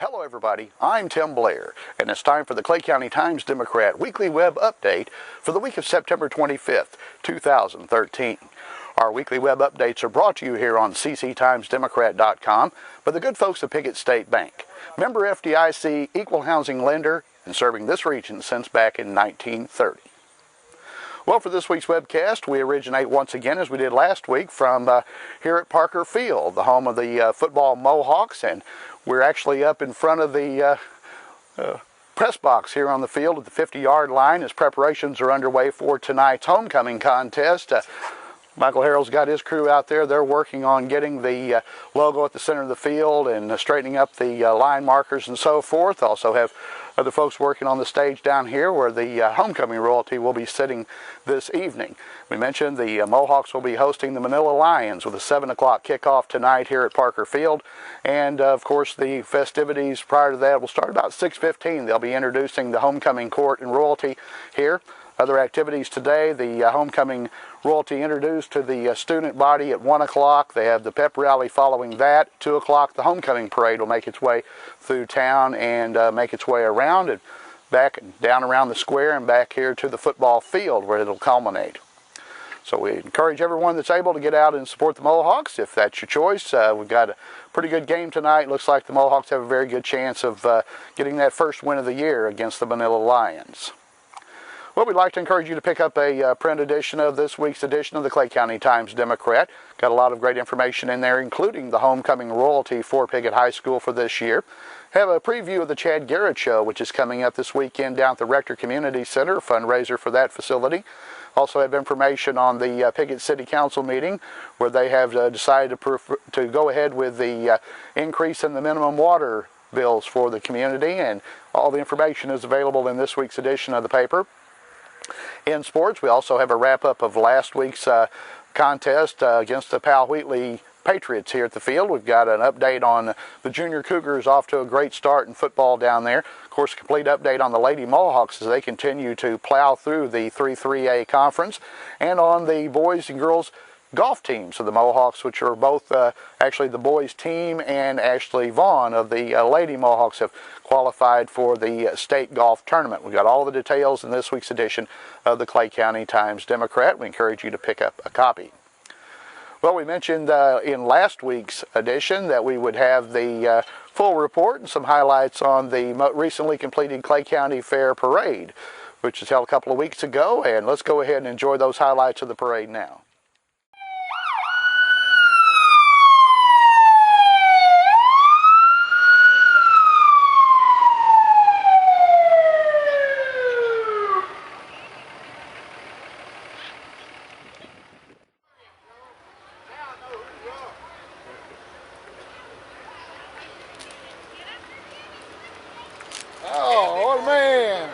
Hello everybody, I'm Tim Blair, and it's time for the Clay County Times-Democrat Weekly Web Update for the week of September 25th, 2013. Our weekly web updates are brought to you here on cctimesdemocrat.com by the good folks of Piggott State Bank, member FDIC, equal housing lender, and serving this region since back in 1930. Well, for this week's webcast, we originate once again, as we did last week, from here at Parker Field, the home of the football Mohawks, and we're actually up in front of the press box here on the field at the 50-yard line as preparations are underway for tonight's homecoming contest. Michael Harrell's got his crew out there. They're working on getting the logo at the center of the field and straightening up the line markers and so forth. Also have other folks working on the stage down here where the homecoming royalty will be sitting this evening. We mentioned the Mohawks will be hosting the Manila Lions with a 7 o'clock kickoff tonight here at Parker Field. And of course the festivities prior to that will start about 6:15. They'll be introducing the homecoming court and royalty here. Other activities today, the homecoming royalty introduced to the student body at 1 o'clock. They have the pep rally following that. 2 o'clock, the homecoming parade will make its way through town and make its way around and back and down around the square and back here to the football field where it'll culminate. So we encourage everyone that's able to get out and support the Mohawks if that's your choice. We've got a pretty good game tonight. Looks like the Mohawks have a very good chance of getting that first win of the year against the Manila Lions. Well, we'd like to encourage you to pick up a print edition of this week's edition of the Clay County Times-Democrat. Got a lot of great information in there, including the homecoming royalty for Piggott High School for this year. Have a preview of the Chad Garrett Show, which is coming up this weekend down at the Rector Community Center, a fundraiser for that facility. Also have information on the Piggott City Council meeting, where they have decided to go ahead with the increase in the minimum water bills for the community, and all the information is available in this week's edition of the paper. In sports, we also have a wrap-up of last week's contest against the Powell Wheatley Patriots here at the field. We've got an update on the Junior Cougars off to a great start in football down there. Of course, a complete update on the Lady Mohawks as they continue to plow through the 3-3A conference, and on the boys and girls golf teams of the Mohawks, which are both actually the boys team and Ashley Vaughn of the Lady Mohawks have qualified for the state golf tournament. We've got all the details in this week's edition of the Clay County Times-Democrat. We encourage you to pick up a copy. Well, we mentioned in last week's edition that we would have the full report and some highlights on the recently completed Clay County Fair Parade, which was held a couple of weeks ago, and let's go ahead and enjoy those highlights of the parade now. Oh, man.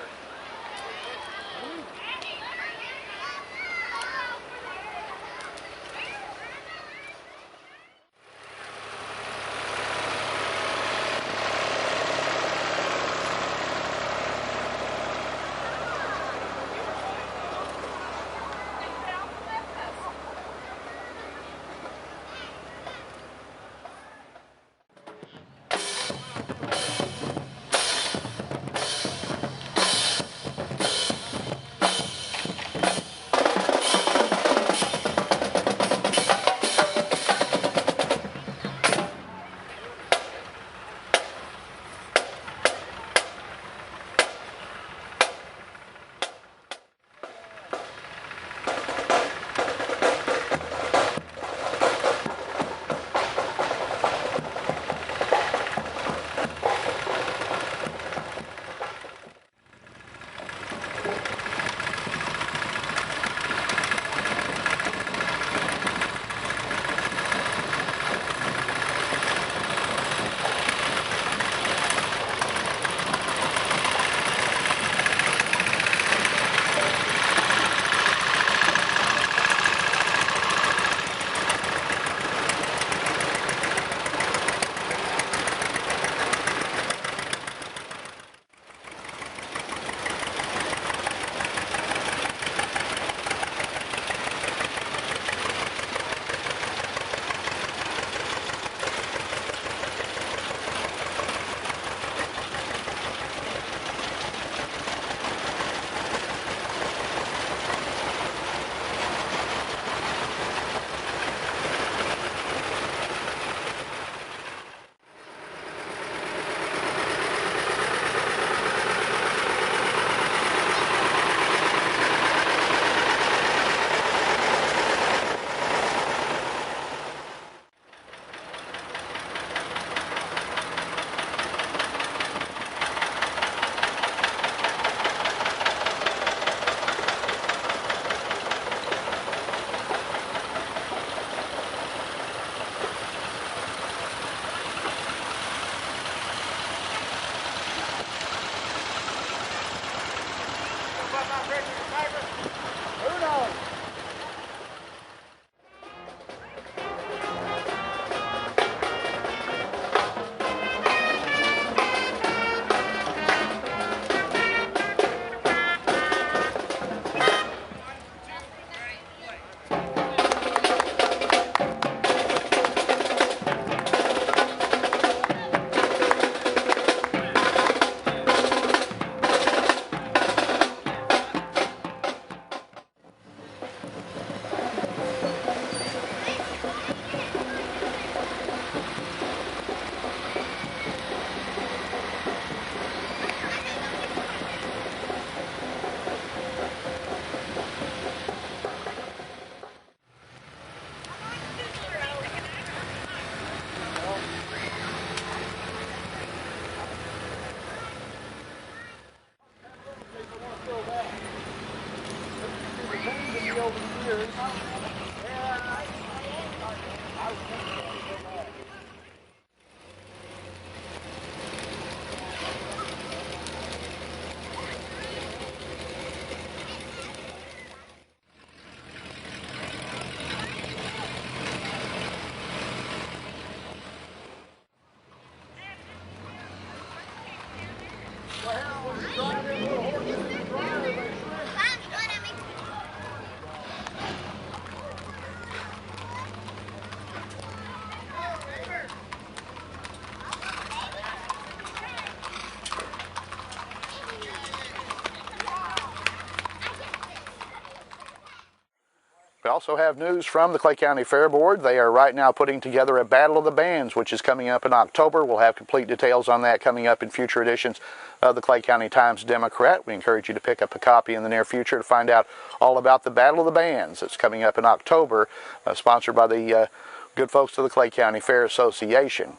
We also have news from the Clay County Fair Board. They are right now putting together a Battle of the Bands, which is coming up in October. We'll have complete details on that coming up in future editions of the Clay County Times-Democrat. We encourage you to pick up a copy in the near future to find out all about the Battle of the Bands. It's coming up in October, sponsored by the good folks of the Clay County Fair Association.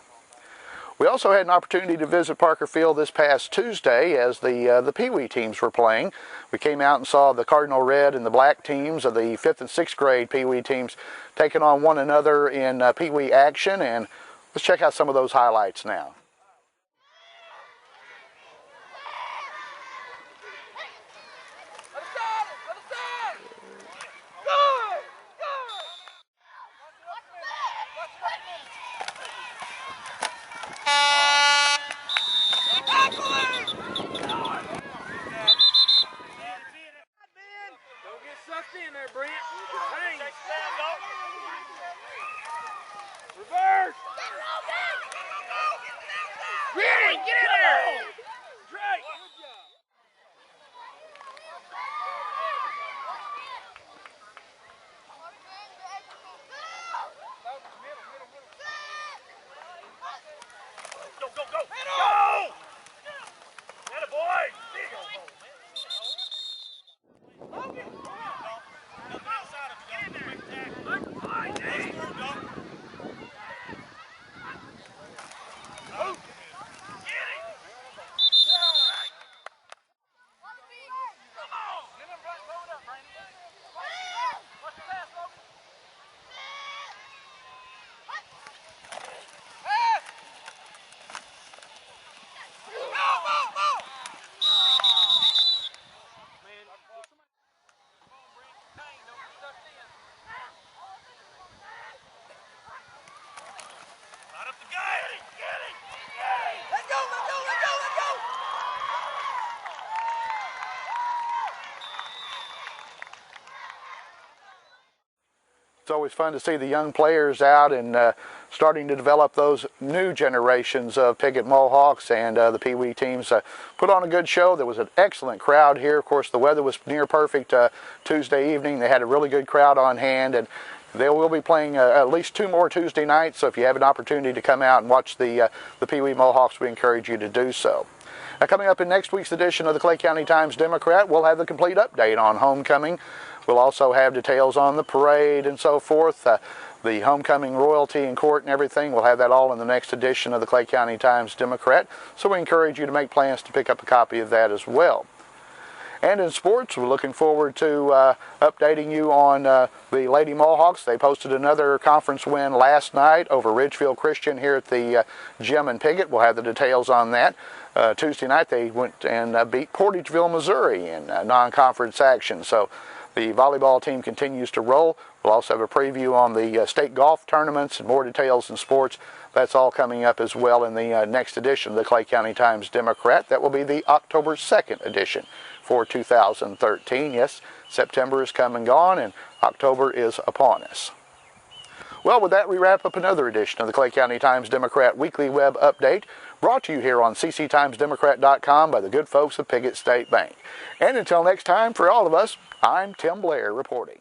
We also had an opportunity to visit Parker Field this past Tuesday as the Pee Wee teams were playing. We came out and saw the Cardinal Red and the Black teams of the 5th and 6th grade Pee Wee teams taking on one another in Pee Wee action, and let's check out some of those highlights now. It's always fun to see the young players out and starting to develop those new generations of Piggott Mohawks, and the Pee Wee teams put on a good show. There was an excellent crowd here. Of course, the weather was near perfect Tuesday evening. They had a really good crowd on hand, and they will be playing at least 2 more Tuesday nights, so if you have an opportunity to come out and watch the Pee Wee Mohawks, we encourage you to do so. Now, coming up in next week's edition of the Clay County Times-Democrat, we'll have the complete update on homecoming. We'll also have details on the parade and so forth, the homecoming royalty in court and everything. We'll have that all in the next edition of the Clay County Times-Democrat, so we encourage you to make plans to pick up a copy of that as well. And in sports, we're looking forward to updating you on the Lady Mohawks. They posted another conference win last night over Ridgefield Christian here at the gym in Piggott. We'll have the details on that. Tuesday night, they went and beat Portageville, Missouri in non-conference action. So the volleyball team continues to roll. We'll also have a preview on the state golf tournaments and more details in sports. That's all coming up as well in the next edition of the Clay County Times-Democrat. That will be the October 2nd edition for 2013. Yes, September is come and gone, and October is upon us. Well, with that, we wrap up another edition of the Clay County Times-Democrat Weekly Web Update, brought to you here on cctimesdemocrat.com by the good folks of Piggott State Bank. And until next time, for all of us, I'm Tim Blair reporting.